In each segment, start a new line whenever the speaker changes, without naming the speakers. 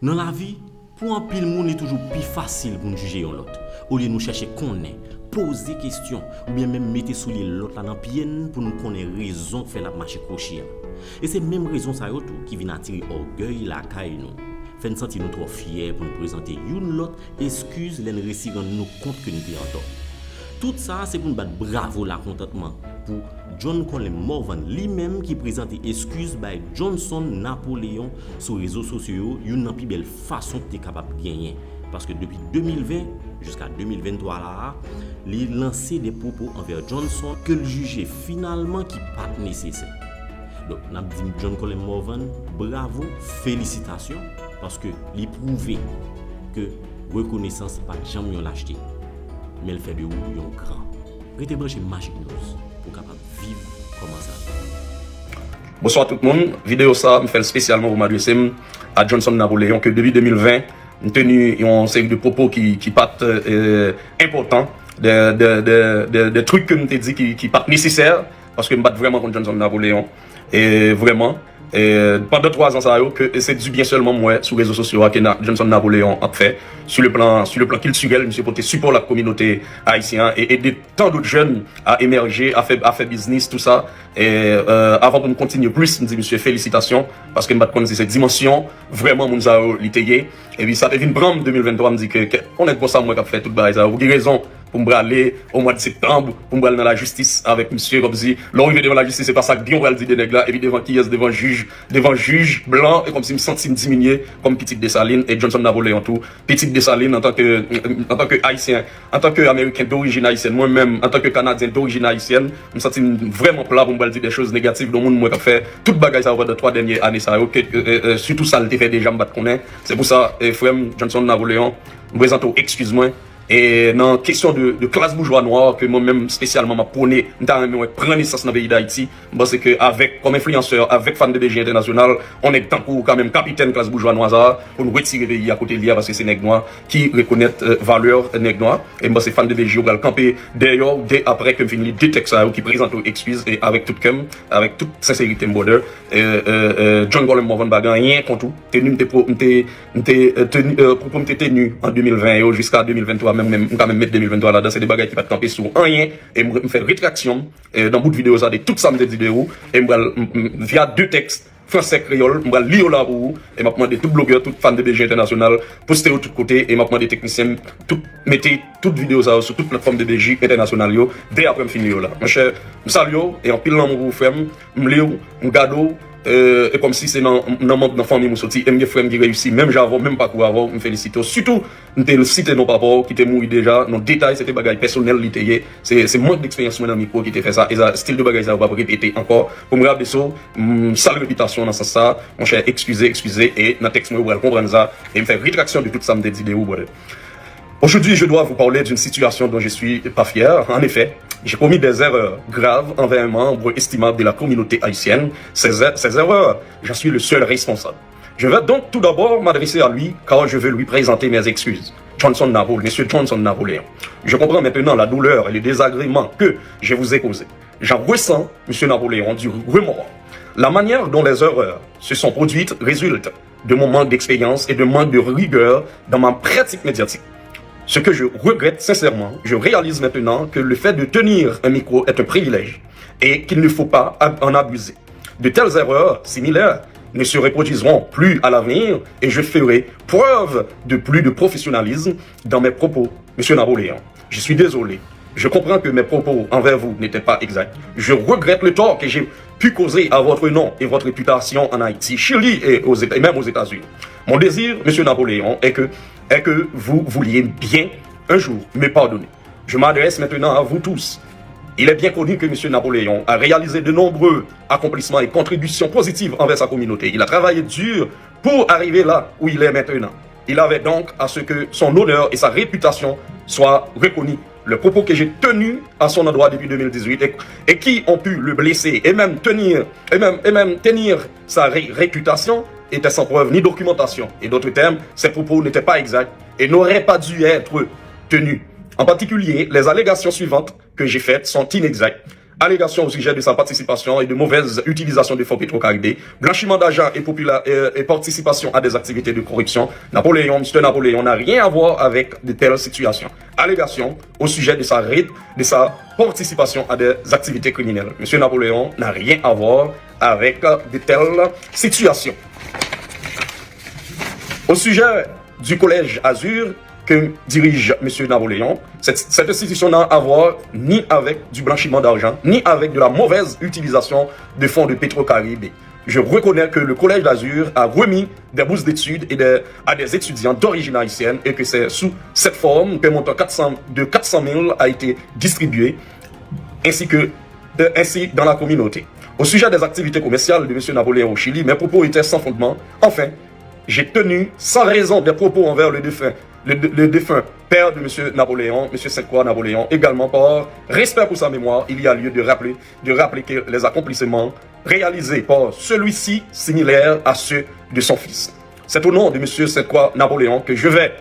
Dans la vie, pour un pile monde est toujours plus facile pour nous juger l'autre. Au lieu de nous chercher connaître, poser des questions ou bien même mettre sous l'autre là dans pied pour nous connaître raison faire la marche crochet. Et c'est même raison ça qui vient attirer orgueil la caille nous. Fait nous sentir nous trop fiers pour nous présenter une l'autre excuse les récits rendre nous compte que nous sommes en tort. Tout ça c'est pour nous battre bravo la contentement pour John Colin Morvan lui-même qui présente excuses by Johnson Napoléon sur les réseaux sociaux, une plus belle façon de capable de gagner parce que depuis 2020 jusqu'à 2023 là, il lancé des propos envers Johnson que le jugeait finalement qui pas nécessaire. Donc n'a dit John Colin Morvan bravo, félicitations parce que il prouvé que reconnaissance pas jamais l'acheter. Mais elle fait de vous un grand. Restez branché Magic News pour capable vivre comme ça.
Bonsoir tout le monde. Vidéo ça me fait spécialement pour m'adresser à Johnson Napoléon que depuis 2020, nous tenu une série de propos qui partent importants, des trucs que nous t'ai dit qui partent nécessaires parce que nous battons vraiment contre Johnson Napoléon et vraiment. Pendant 3 ans, ça que c'est du bien seulement moi sur les réseaux sociaux que Johnson Napoléon a fait sur le plan culturel, monsieur porté support la communauté haïtienne et aider tant d'autres jeunes à émerger, à faire business tout ça. Et avant de nous continuer plus, je dis monsieur félicitations parce que nous avons cette dimension vraiment nous a littégué et puis ça devient une brame 2023 me dit que on est pour ça moi qui a fait toute bail ça. Vous avez raison. Pour me aller au mois de septembre, pour me aller dans la justice avec monsieur comme si l'arrivée devant la justice c'est pas ça que bien on va le dire des nègres là et puis devant qui est devant juge blanc et comme si me sentis diminuer comme Petite Dessalines et Johnson Napoléon tout Petite Dessalines en tant que haïtien, en tant que américain d'origine haïtienne, moi-même en tant que canadien d'origine haïtienne, me sentis vraiment plat pour me dire des choses négatives dans le monde moi qui fait toute bagaille ça de 3 dernières années ça surtout ça le fait déjà me battre connaître. C'est pour ça frère Johnson Napoléon me présente excuse-moi. Et dans la question de classe bourgeois noire, que moi-même spécialement m'a prôné, prendre naissance dans le pays d'Haïti, parce que avec, comme influenceur, avec fan de BG International, on est tant pour quand même capitaine classe bourgeois noire, pour nous retirer le pays à côté de l'IA, parce que c'est nègres noirs qui reconnaissent valeur nègres noirs. Et moi, c'est fan de BG, on va le camper d'ailleurs, dès après que je finis des textes qui présentent excuses, et avec toute sincérité, border, John Colin Morvan Bagan, rien contre tout, tenu en 2020 jusqu'à 2023, même quand même mettre 2023 là-dedans, c'est des bagages qui va camper sur rien et me faire rétraction dans bout de vidéo ça de tout ça me vidéo et via 2 textes français créole, me lire là pour vous et m'a demandé tout blogueur, tout fan de BG International poster de tous côtés et m'a demandé technicien tout mettez toute vidéo ça sur toute plateforme de BG International yo dès après me finir là. Mon cher, me salue et en pile l'amour pour frère, me lire, me gado et comme si c'est dans la famille mon sorti et mes frères qui réussit même j'avais même pas quoi avoir me félicite surtout me citer nos papas qui étaient morts déjà nos détails c'était bagaille personnel littéraire c'est manque d'expérience dans le micro qui était fait ça et ça style de bagaille ça va pas répéter encore pour me rappeler ça sale réputation dans ça mon cher excusez et dans texte moi vous comprendre ça et me faire rétraction de toute ça me vidéo. Aujourd'hui, je dois vous parler d'une situation dont je suis pas fier. En effet, j'ai commis des erreurs graves envers un membre estimable de la communauté haïtienne. Ces erreurs, j'en suis le seul responsable. Je vais donc tout d'abord m'adresser à lui car je veux lui présenter mes excuses. Monsieur Johnson Napoléon. Je comprends maintenant la douleur et les désagréments que je vous ai causés. J'en ressens, monsieur Napoléon, du remords. La manière dont les erreurs se sont produites résulte de mon manque d'expérience et de manque de rigueur dans ma pratique médiatique. Ce que je regrette sincèrement, je réalise maintenant que le fait de tenir un micro est un privilège et qu'il ne faut pas en abuser. De telles erreurs similaires ne se reproduiront plus à l'avenir et je ferai preuve de plus de professionnalisme dans mes propos. Monsieur Napoléon, je suis désolé. Je comprends que mes propos envers vous n'étaient pas exacts. Je regrette le tort que j'ai pu causer à votre nom et votre réputation en Haïti, Chili et même aux États-Unis. Mon désir, monsieur Napoléon, est que vous vouliez bien un jour me pardonner. Je m'adresse maintenant à vous tous. Il est bien connu que M. Napoléon a réalisé de nombreux accomplissements et contributions positives envers sa communauté. Il a travaillé dur pour arriver là où il est maintenant. Il avait donc à ce que son honneur et sa réputation soient reconnus. Le propos que j'ai tenu à son endroit depuis 2018 et qui ont pu le blesser et même tenir sa réputation était sans preuve ni documentation. Et d'autres termes, ces propos n'étaient pas exacts et n'auraient pas dû être tenus. En particulier, les allégations suivantes que j'ai faites sont inexactes. allégations au sujet de sa participation et de mauvaise utilisation des fonds Petro-Caribé, blanchiment d'argent et participation à des activités de corruption. Mr. Napoléon n'a rien à voir avec de telles situations. Allégations au sujet de sa participation à des activités criminelles. M. Napoléon n'a rien à voir avec de telles situations. Au sujet du collège Azur que dirige M. Napoléon, cette institution n'a à voir ni avec du blanchiment d'argent, ni avec de la mauvaise utilisation des fonds de Petro-Caribé. Je reconnais que le collège d'Azur a remis des bourses d'études à des étudiants d'origine haïtienne et que c'est sous cette forme qu'un montant de 400 000 a été distribué ainsi dans la communauté. Au sujet des activités commerciales de M. Napoléon au Chili, mes propos étaient sans fondement. Enfin, j'ai tenu sans raison des propos envers le défunt père de M. Napoléon, M. Sainte-Croix Napoléon, également par respect pour sa mémoire. Il y a lieu de rappeler que les accomplissements réalisés par celui-ci similaires à ceux de son fils. C'est au nom de M. Sainte-Croix Napoléon que je vais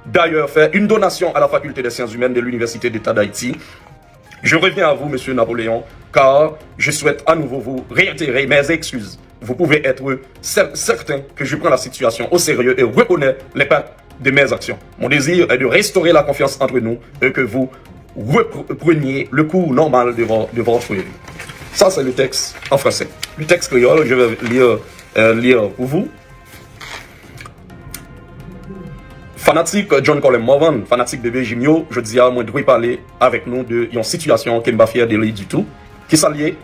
d'ailleurs faire une donation à la faculté des sciences humaines de l'Université d'État d'Haïti. Je reviens à vous, M. Napoléon, car je souhaite à nouveau vous réitérer mes excuses. Vous pouvez être certain que je prends la situation au sérieux et reconnais les pas de mes actions. Mon désir est de restaurer la confiance entre nous et que vous repreniez le cours normal de votre vie. Ça, c'est le texte en français. Le texte créole, je vais lire pour vous. Fanatique John Colem Morvan, fanatique bébé Jimio, je dis à moi de parler avec nous de une situation qui ne m'a pas fier de lui du tout. Qui s'allie.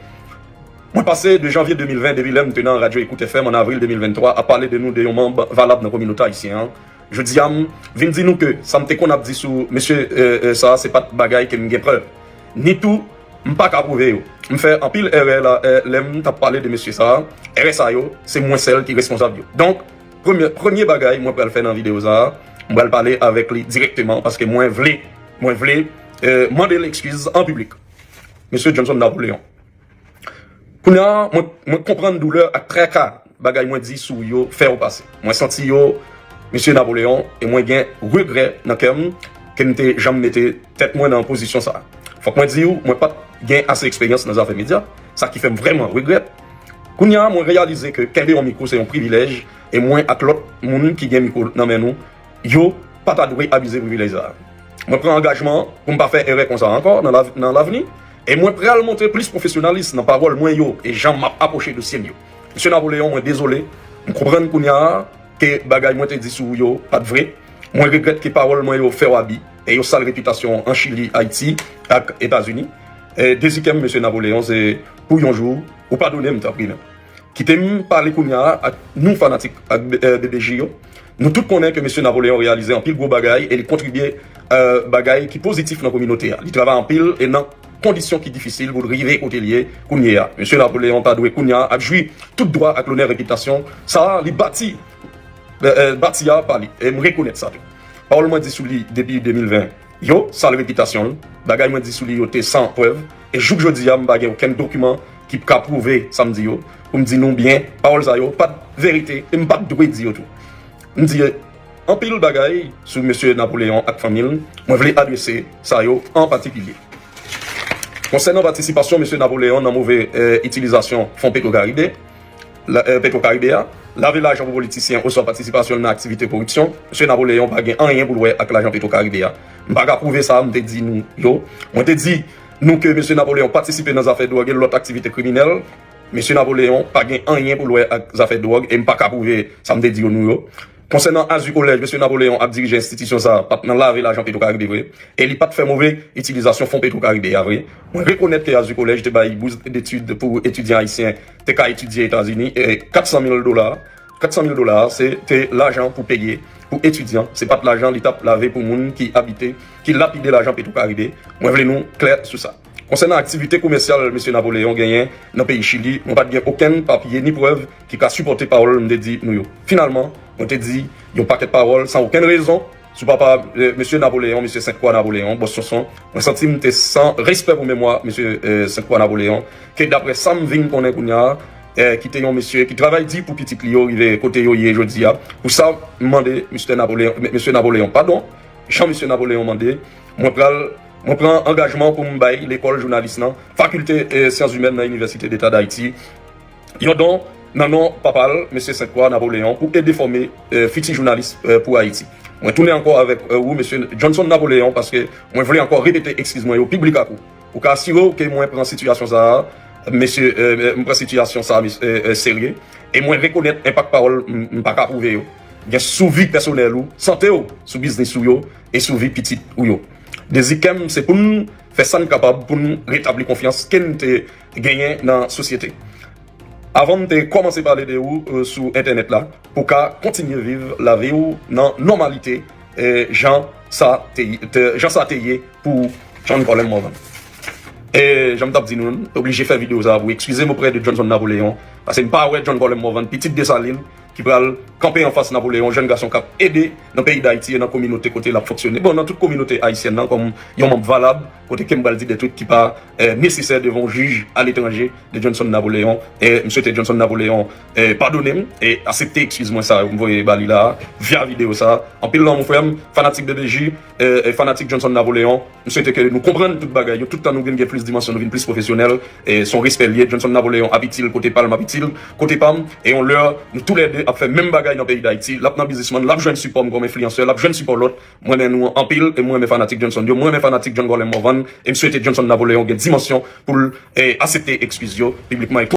Moi, passé de janvier 2020, depuis là, maintenant, Radio Écoute FM en avril 2023, à parler de nous, de membres valables dans la communauté haïtienne. Je dis à moi, viens dire nous que ça me qu'on a dit sur monsieur, ça, c'est pas de bagaille qui me preuve. Ni tout, je ne peux pas approuver. Je fais en pile erreur là, l'aime t'as parlé de monsieur ça, RSA, c'est moi celle qui est responsable. Donc, premier bagaille, moi, je vais le faire dans la vidéo ça, je vais le parler avec lui directement parce que moi, je voulais demander l'excuse en public. Monsieur Johnson Napoléon. Moi comprendre douleur à très cas, bagay moi dit sou yo faire au passé. Moi senti yo monsieur Napoléon et moi gain regret dans kem que n'était jamais metté tête moi dans position ça. Faut que moi dis moi pas gain assez expérience dans les affaires médias, ça qui fait vraiment regret. Kounya moi réaliser que kembe un micro c'est un privilège et moi avec l'autre monde qui gain micro dans main nous, yo pas ta doué abuser privilège ça. Moi prends engagement pour ne pas faire erreur comme ça encore dans l'avenir. Et moi, prêt à le montrer plus professionnalisme dans la parole, moi, et j'en m'a approché de sien. Monsieur Napoléon, moi, désolé. Je comprends que bagay moi te dit sur yo, pas de vrai. Moi, regrette que parole, moi, yo, fait wabi. Et yo, sale réputation en Chili, Haïti, et États-Unis. Et deuxième, monsieur Napoléon, c'est pour un jour, ou pardonnez, m'ta pris, qui t'aime parler à nous, fanatiques, à BBJ, nous tous connaissons que monsieur Napoléon réalisé en pile gros bagay et il contribuait à bagay qui positif dans la communauté. Il travaille en pile et dans conditions qui difficiles pour arriver au telier Kounia. Monsieur Napoléon Tadoué Kounia a joué tout droit avec l'honneur et réputation. Ça, il bâti par lui. Et me reconnaître ça. Parole moi dit sous lui depuis 2020. Yo, ça la réputation. Bagay moi dit sous lui, yo, t'es sans preuve. Et jour que je dis, bagay aucun document qui peut prouver samedi yo. Pour me dire non bien, parole ça yo, pas de vérité, et pas de droit dire tout. Me dit, en pile bagay sur monsieur Napoléon avec famille, moi voulais adresser ça yo en particulier. Concernant la participation, M. Napoléon, dans la mauvaise utilisation fonds Petro-Caribé, laver l'argent pour politiciens ou soit participation dans l'activité de corruption, M. Napoléon n'a pas rien pour louer avec l'argent Petro-Caribé. Je ne peux pas prouver ça, je dit nous, on te dit nous que M. Napoléon participe dans les affaires de drogue et l'autre activité criminelle. M. Napoléon n'a pas rien pour louer avec les affaires de drogue et je ne peux pas prouver ça, me dit nous. Concernant Azur Collège, M. Napoléon a dirigé l'institution ça, pas dans laver l'argent Petro-Caribé, et il n'a pas fait mauvaise utilisation fonds Petro-Caribé, vrai. On reconnaît que Azur Collège te bail bourse d'études pour étudiants haïtiens, te qu'à étudier aux États-Unis, et $400,000. $400,000, c'était l'argent pour payer, pour étudiants. C'est pas de l'argent l'État lavé pour les gens qui habitaient, qui lapidait l'argent Petro-Caribé. Moi, je veux nous clair sur ça. Concernant l'activité commerciale, M. Napoléon gagné dans le pays Chili, on n'a pas aucun papier ni preuve qui a supporté parole, me dit nous. Finalement, on te dit, il y a un paquet de paroles sans aucune raison. Sous papa, M. Napoléon, M. Sainte-Croix Napoléon, boss son, on sentit sans respect pour mémoire, M. Sainte-Croix Napoléon, que d'après Sam Ving qu'on est qui était un monsieur qui travaille dit pour petit Clio, il est côté yoye jeudi. Pour ça, demander M. Napoléon, pardon, Jean M. Napoléon demandé, moi je prends engagement pour me bailler l'école journaliste, faculté et sciences humaines dans l'Université d'État d'Haïti. Yon don, non, papal, M. Saint-Croix, Napoléon, pour aider former futurs journalistes pour Haïti. Je tourne encore avec vous, M. Johnson Napoléon, parce que je voulais encore répéter, excuse-moi, au public à vous. Pour qu'assurer que moi, je prends situation ça, monsieur, je prends situation ça, sérieux, et moi, reconnaître l'impact parole, je ne pas prouver. Il y a sous vie personnelle, santé, sous business, et sous vie petite. Des IKEM, c'est pour nous faire ça capable, pour nous rétablir confiance qu'on a gagné dans la société. Avant de commencer à parler de vous sur Internet là, pour continuer à vivre la vie dans la normalité, Jean Sateye pour John-Paul Morvan. Et j'aime dit nous, obligé de faire vidéo ça vous. Excusez-moi auprès de Johnson Napoléon, parce que je ne pas John-Paul Morvan, petite Dessalines, qui va camper en face de Napoléon, jeune garçon qui a aidé dans le pays d'Haïti et dans la communauté côté la fonctionner. Bon, dans toute communauté haïtienne, comme un membre valable, côté qui me dit des trucs qui pas nécessaires devant juge à l'étranger de Johnson Napoléon. Et M. Johnson Napoléon, pardonnez-moi et acceptez, excuse-moi ça, vous voyez Bali là, via vidéo ça. En pile là, mon frère, fanatique de DG, fanatique Johnson Napoléon, je souhaite que nous comprenions toute bagaille, tout le temps nous gagnons plus de dimension, nous plus professionnel, et son respect lié, Johnson Napoléon habite-t-il côté Palme, habite-t-il côté Pam, et on leur, nous tous les deux, a fait même bagaille dans le pays d'Haïti, là, dans le businessman, là, je ne support comme influenceur, là, je ne support l'autre, moi, nous, en pile, et moi, mes fanatiques Johnson, moi, mes fanatiques John Golem Morvan, et me souhaiter Johnson Napoléon, une dimension pour accepter excuse publiquement.